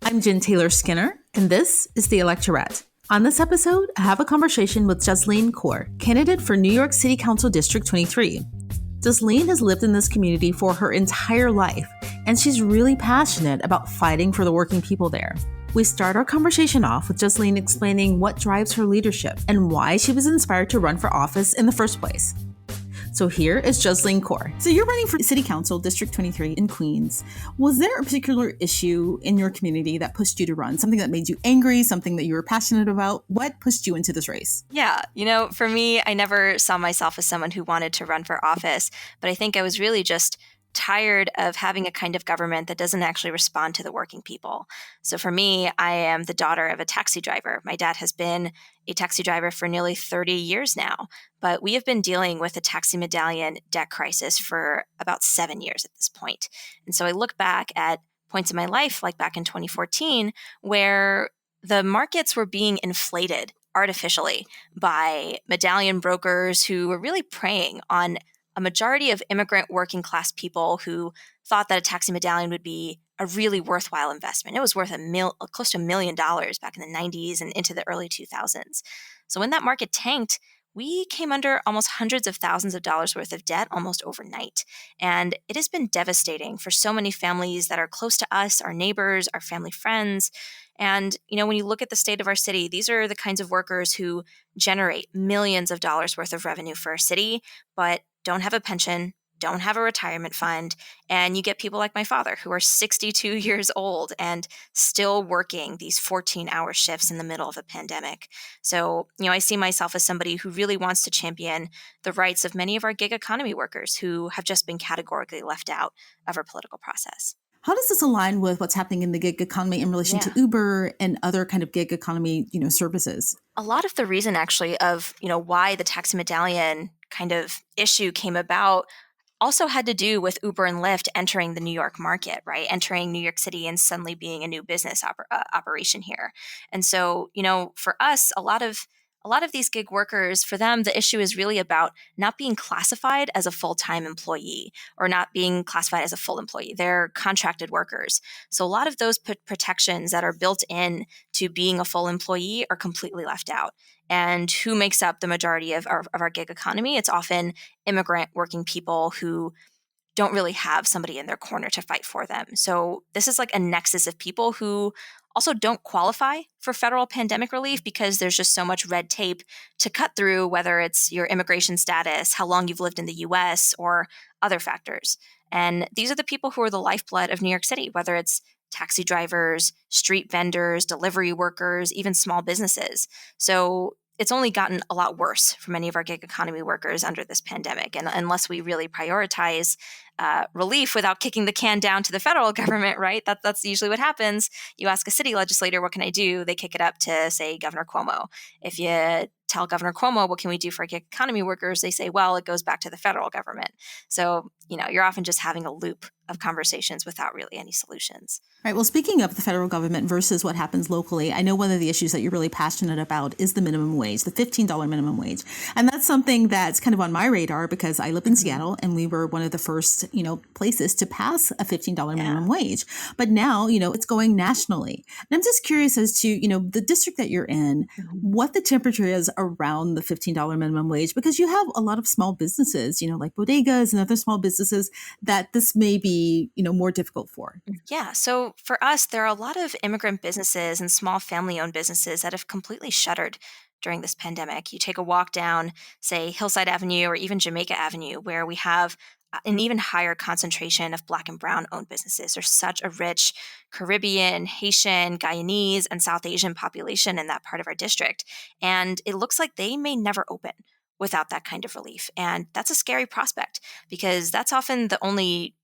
I'm Jen Taylor Skinner, and this is the Electorette. On this episode, I have a conversation with Jaslin Kaur, candidate for New York City Council District 23. Jaslin has lived in this community for her entire life, and she's really passionate about fighting for the working people there. We start our conversation off with Jaslin explaining what drives her leadership and why she was inspired to run for office in the first place. So here is Jaslin Kaur. So you're running for City Council District 23 in Queens. Was there a particular issue in your community that pushed you to run? Something that made you angry, something that you were passionate about? What pushed you into this race? Yeah, for me, I never saw myself as someone who wanted to run for office, but I think I was really just tired of having a kind of government that doesn't actually respond to the working people. So for me, I am the daughter of a taxi driver. My dad has been a taxi driver for nearly 30 years now, but we have been dealing with a taxi medallion debt crisis for about 7 years at this point. And so I look back at points in my life, like back in 2014, where the markets were being inflated artificially by medallion brokers who were really preying on a majority of immigrant working class people who thought that a taxi medallion would be a really worthwhile investment. It was worth close to $1 million back in the 90s and into the early 2000s. So when that market tanked, we came under almost hundreds of thousands of dollars worth of debt almost overnight. And it has been devastating for so many families that are close to us, our neighbors, our family friends. And, when you look at the state of our city, these are the kinds of workers who generate millions of dollars worth of revenue for our city, but don't have a pension, don't have a retirement fund, and you get people like my father who are 62 years old and still working these 14-hour shifts in the middle of a pandemic. So, I see myself as somebody who really wants to champion the rights of many of our gig economy workers who have just been categorically left out of our political process. How does this align with what's happening in the gig economy in relation to Uber and other kind of gig economy, services? A lot of the reason actually of, why the taxi medallion kind of issue came about also had to do with Uber and Lyft entering the New York market, right? Entering New York City and suddenly being a new business operation here. And so, for us, a lot of these gig workers, for them, the issue is really about not being classified as a full-time employee or not being classified as a full employee. They're contracted workers. So a lot of those protections that are built in to being a full employee are completely left out. And who makes up the majority of our gig economy? It's often immigrant working people who don't really have somebody in their corner to fight for them. So this is like a nexus of people who also don't qualify for federal pandemic relief because there's just so much red tape to cut through, whether it's your immigration status, how long you've lived in the US, or other factors. And these are the people who are the lifeblood of New York City, whether it's taxi drivers, street vendors, delivery workers, even small businesses. So it's only gotten a lot worse for many of our gig economy workers under this pandemic. And unless we really prioritize relief without kicking the can down to the federal government, right? That's usually what happens. You ask a city legislator, what can I do? They kick it up to, say, Governor Cuomo. If you tell Governor Cuomo, what can we do for gig economy workers? They say, well, it goes back to the federal government. So, you're often just having a loop of conversations without really any solutions. Right. Well, speaking of the federal government versus what happens locally, I know one of the issues that you're really passionate about is the minimum wage, the $15 minimum wage. And that's something that's kind of on my radar because I live in Seattle and we were one of the first, places to pass a $15 minimum wage. But now, it's going nationally. And I'm just curious as to, the district that you're in, what the temperature is around the $15 minimum wage, because you have a lot of small businesses, like bodegas and other small businesses that this may be, more difficult for. Yeah. So for us, there are a lot of immigrant businesses and small family-owned businesses that have completely shuttered during this pandemic. You take a walk down, say, Hillside Avenue or even Jamaica Avenue, where we have an even higher concentration of Black and Brown owned businesses. There's such a rich Caribbean, Haitian, Guyanese, and South Asian population in that part of our district. And it looks like they may never open without that kind of relief. And that's a scary prospect because that's often the only,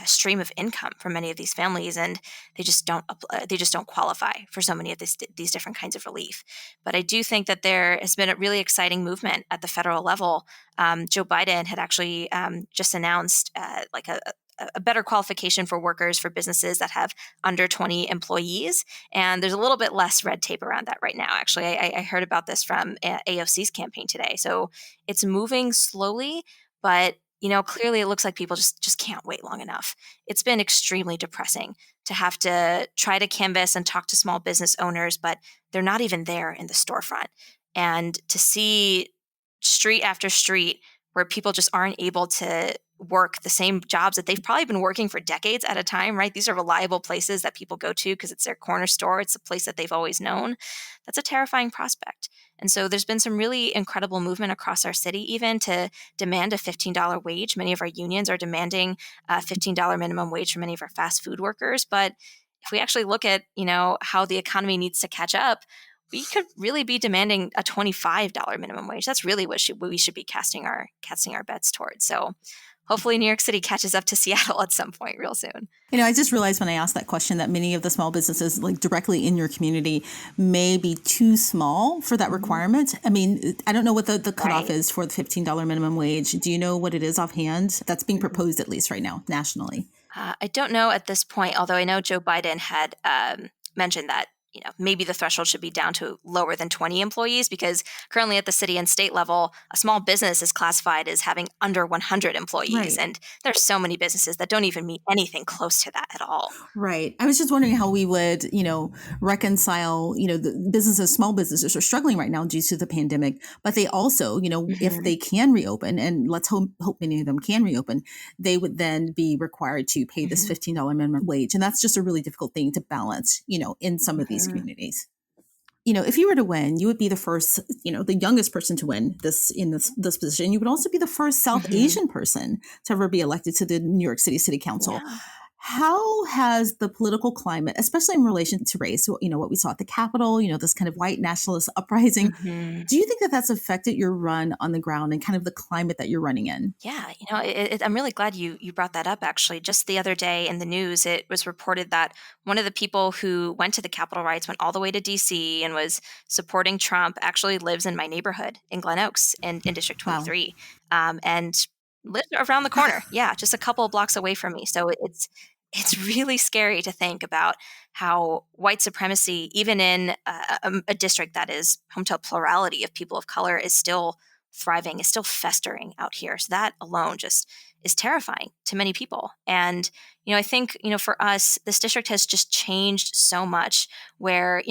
stream of income for many of these families, and they just don't qualify for so many of these different kinds of relief. But I do think that there has been a really exciting movement at the federal level. Joe Biden had actually just announced a better qualification for workers for businesses that have under 20 employees. And there's a little bit less red tape around that right now. Actually, I heard about this from AOC's campaign today. So it's moving slowly, but clearly it looks like people just can't wait long enough. It's been extremely depressing to have to try to canvass and talk to small business owners, but they're not even there in the storefront. And to see street after street where people just aren't able to work the same jobs that they've probably been working for decades at a time, right? These are reliable places that people go to because it's their corner store. It's a place that they've always known. That's a terrifying prospect. And so there's been some really incredible movement across our city, even to demand a $15 wage. Many of our unions are demanding a $15 minimum wage for many of our fast food workers. But if we actually look at, how the economy needs to catch up, we could really be demanding a $25 minimum wage. That's really what we should be casting our bets towards. So hopefully New York City catches up to Seattle at some point real soon. I just realized when I asked that question that many of the small businesses like directly in your community may be too small for that requirement. I mean, I don't know what the cutoff is for the $15 minimum wage. Do you know what it is offhand? That's being proposed at least right now nationally. I don't know at this point, although I know Joe Biden had mentioned that maybe the threshold should be down to lower than 20 employees, because currently at the city and state level, a small business is classified as having under 100 employees. Right. And there's so many businesses that don't even meet anything close to that at all. Right. I was just wondering how we would, reconcile, the businesses, small businesses are struggling right now due to the pandemic, but they also, if they can reopen, and let's hope many of them can reopen, they would then be required to pay this $15 minimum wage. And that's just a really difficult thing to balance, in some of these communities. If you were to win, you would be the first, the youngest person to win this position. You would also be the first South Asian person to ever be elected to the New York City Council. Yeah. How has the political climate, especially in relation to race, what we saw at the Capitol, this kind of white nationalist uprising, do you think that that's affected your run on the ground and kind of the climate that you're running in? Yeah, I'm really glad you brought that up, actually. Just the other day in the news, it was reported that one of the people who went to the Capitol riots, went all the way to D.C. and was supporting Trump, actually lives in my neighborhood in Glen Oaks in District 23. Wow. And lives around the corner. Yeah, just a couple of blocks away from me. So it's really scary to think about how white supremacy, even in a district that is home to a plurality of people of color, is still thriving, is still festering out here. So that alone just is terrifying to many people. And, I think, for us, this district has just changed so much where,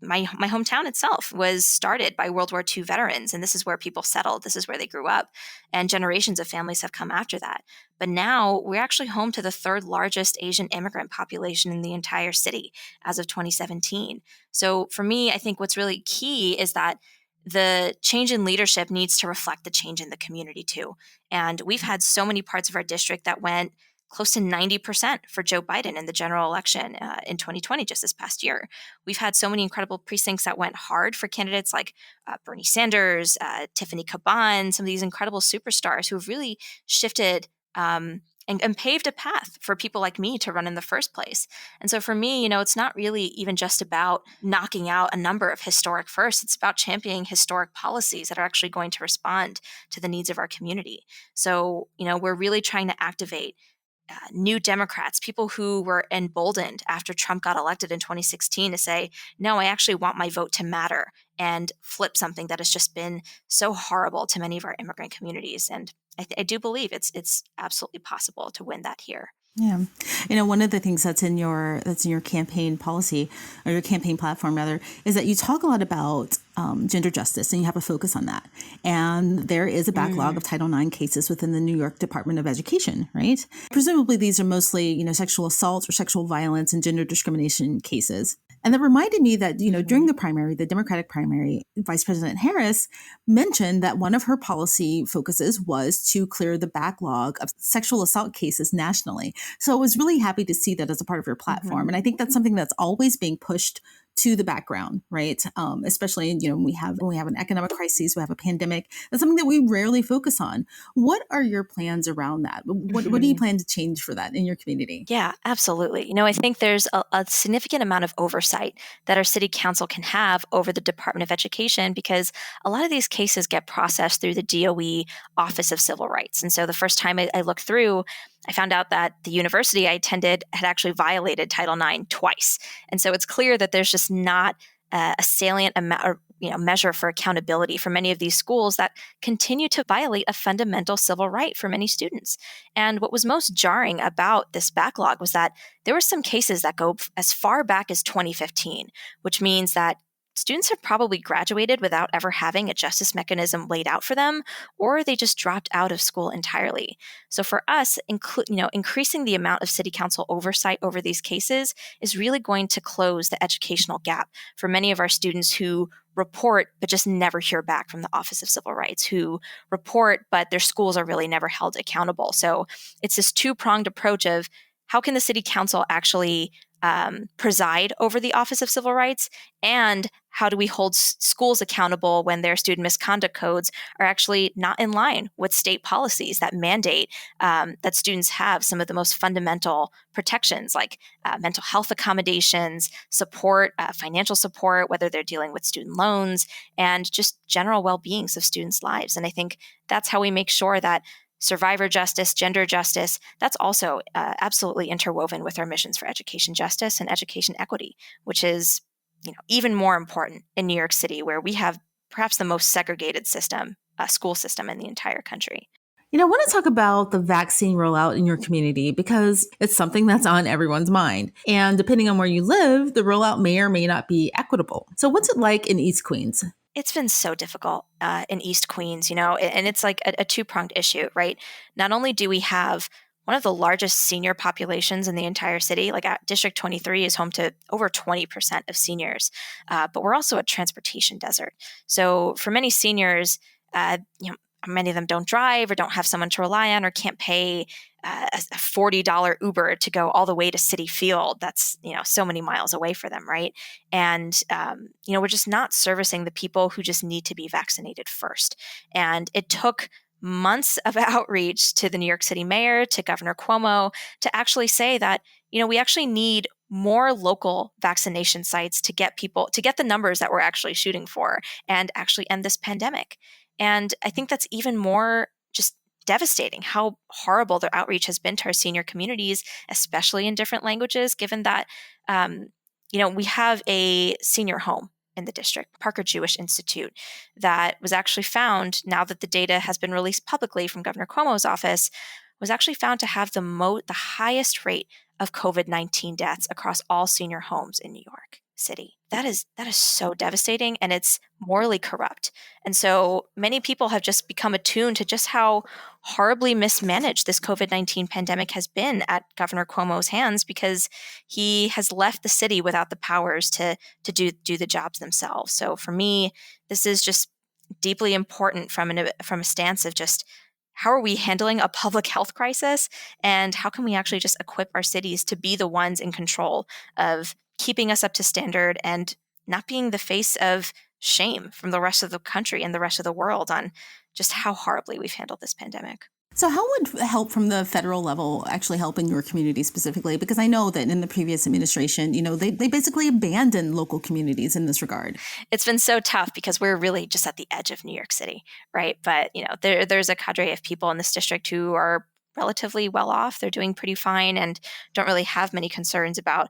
my hometown itself was started by World War II veterans. And this is where people settled. This is where they grew up. And generations of families have come after that. But now we're actually home to the third largest Asian immigrant population in the entire city as of 2017. So for me, I think what's really key is that the change in leadership needs to reflect the change in the community too. And we've had so many parts of our district that went close to 90% for Joe Biden in the general election in 2020, just this past year. We've had so many incredible precincts that went hard for candidates like Bernie Sanders, Tiffany Caban, some of these incredible superstars who have really shifted and paved a path for people like me to run in the first place. And so for me, it's not really even just about knocking out a number of historic firsts. It's about championing historic policies that are actually going to respond to the needs of our community. So, we're really trying to activate new Democrats, people who were emboldened after Trump got elected in 2016 to say, no, I actually want my vote to matter, and flip something that has just been so horrible to many of our immigrant communities. And I do believe it's absolutely possible to win that here. Yeah. One of the things that's in your campaign policy, or your campaign platform rather, is that you talk a lot about gender justice, and you have a focus on that. And there is a backlog of Title IX cases within the New York Department of Education, right? Presumably these are mostly, sexual assault or sexual violence and gender discrimination cases. And that reminded me that, during the primary, the Democratic primary, Vice President Harris mentioned that one of her policy focuses was to clear the backlog of sexual assault cases nationally. So I was really happy to see that as a part of your platform. And I think that's something that's always being pushed to the background, right? Especially, when we have an economic crisis, we have a pandemic. That's something that we rarely focus on. What are your plans around that? What do you plan to change for that in your community? Yeah, absolutely. I think there's a significant amount of oversight that our city council can have over the Department of Education, because a lot of these cases get processed through the DOE Office of Civil Rights. And so the first time I looked through, I found out that the university I attended had actually violated Title IX twice. And so it's clear that there's just not a salient measure for accountability for many of these schools that continue to violate a fundamental civil right for many students. And what was most jarring about this backlog was that there were some cases that go as far back as 2015, which means that students have probably graduated without ever having a justice mechanism laid out for them, or they just dropped out of school entirely. So for us, increasing the amount of city council oversight over these cases is really going to close the educational gap for many of our students who report but just never hear back from the Office of Civil Rights, who report but their schools are really never held accountable. So it's this two-pronged approach of how can the city council actually preside over the Office of Civil Rights, and how do we hold schools accountable when their student misconduct codes are actually not in line with state policies that mandate that students have some of the most fundamental protections, like mental health accommodations, support, financial support, whether they're dealing with student loans, and just general well-beings of students' lives. And I think that's how we make sure that survivor justice, gender justice, that's also absolutely interwoven with our missions for education justice and education equity, which is even more important in New York City, where we have perhaps the most segregated school system in the entire country. I want to talk about the vaccine rollout in your community because it's something that's on everyone's mind. And depending on where you live, the rollout may or may not be equitable. So what's it like in East Queens? It's been so difficult in East Queens, and it's like a two-pronged issue, right? Not only do we have one of the largest senior populations in the entire city, like District 23 is home to over 20% of seniors, but we're also a transportation desert. So for many seniors, many of them don't drive or don't have someone to rely on or can't pay a $40 Uber to go all the way to Citi Field. That's, so many miles away for them, right? And, we're just not servicing the people who just need to be vaccinated first. And it took months of outreach to the New York City mayor, to Governor Cuomo, to actually say that, we actually need more local vaccination sites to get the numbers that we're actually shooting for and actually end this pandemic. And I think that's even more just devastating how horrible their outreach has been to our senior communities, especially in different languages, given that, we have a senior home in the district, Parker Jewish Institute, that was actually found, now that the data has been released publicly from Governor Cuomo's office, was actually found to have the highest rate of COVID-19 deaths across all senior homes in New York City. That is so devastating, and it's morally corrupt. And so many people have just become attuned to just how horribly mismanaged this COVID-19 pandemic has been at Governor Cuomo's hands, because he has left the city without the powers to do the jobs themselves. So for me, this is just deeply important from a stance of just how are we handling a public health crisis, and how can we actually just equip our cities to be the ones in control of keeping us up to standard and not being the face of shame from the rest of the country and the rest of the world on just how horribly we've handled this pandemic. So how would help from the federal level actually help in your community specifically? Because I know that in the previous administration, they basically abandoned local communities in this regard. It's been so tough because we're really just at the edge of New York City, right? But, there's a cadre of people in this district who are relatively well off. They're doing pretty fine and don't really have many concerns about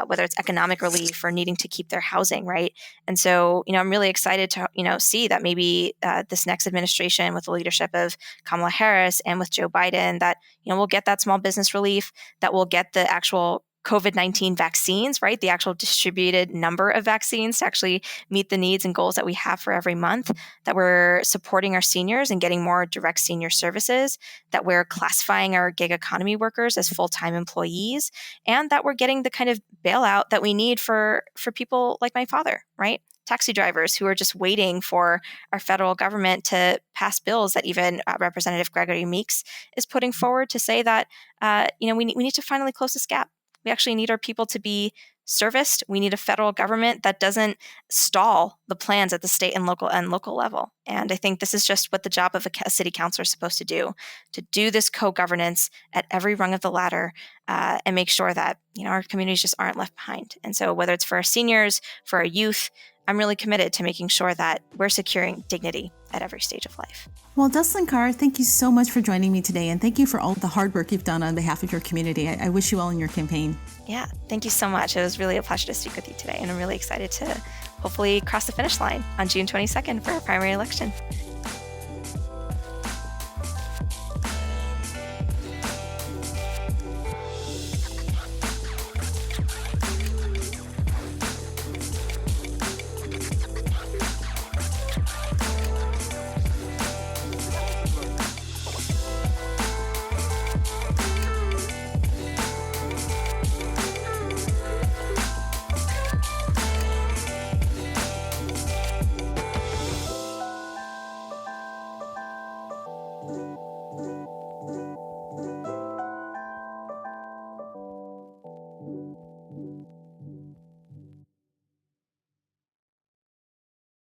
whether it's economic relief or needing to keep their housing, right? And so, I'm really excited to, see that maybe this next administration, with the leadership of Kamala Harris and with Joe Biden, that, we'll get that small business relief, that we'll get the actual COVID-19 vaccines, right? The actual distributed number of vaccines to actually meet the needs and goals that we have for every month, that we're supporting our seniors and getting more direct senior services, that we're classifying our gig economy workers as full-time employees, and that we're getting the kind of bailout that we need for people like my father, right? Taxi drivers who are just waiting for our federal government to pass bills that even Representative Gregory Meeks is putting forward to say that, we need to finally close this gap. We actually need our people to be serviced. We need a federal government that doesn't stall the plans at the state and local level. And I think this is just what the job of a city councilor is supposed to do this co-governance at every rung of the ladder, and make sure that our communities just aren't left behind. And so whether it's for our seniors, for our youth, I'm really committed to making sure that we're securing dignity at every stage of life. Well, Jaslin Kaur, thank you so much for joining me today, and thank you for all the hard work you've done on behalf of your community. I wish you well in your campaign. Yeah, thank you so much. It was really a pleasure to speak with you today, and I'm really excited to hopefully cross the finish line on June 22nd for our primary election.